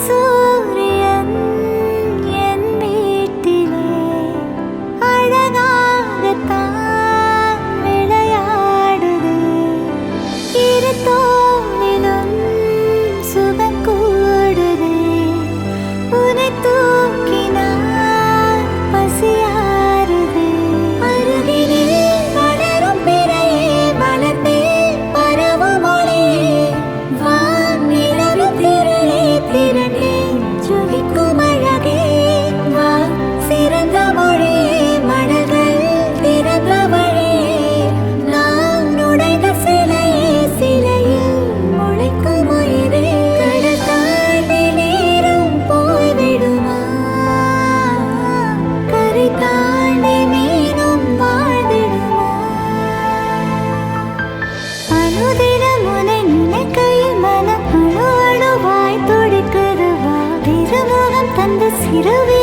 சூரியன் என் வீட்டிலே அழகாகத்தான் விளையாடுது. இரு தோளிலும் சுகம் கூடுது. உன்னை தூக்கினால் பசியாறுது. அருகினில் வளரும் பிறையே வளர்ந்தே பரவும் ஒளியே வானிலவின் திரளே திரளே ஜொலிக்கும் அழகே வா சிறந்த மொழியே மடல்கள் திறந்த வழியே நாம் நுழைந்த சிலையே சிலையில் முளைக்கும் உயிரே கடல் தாண்டி நீரும் போய்விடுமா கரை தாண்டி மீனும் வாழ்ந்திடுமா அனுதினம் உன்னை நினைக்கையில் மனம் அணு அணுவாய் துடிக்குது வா திருமுகம் தந்த சிறுவி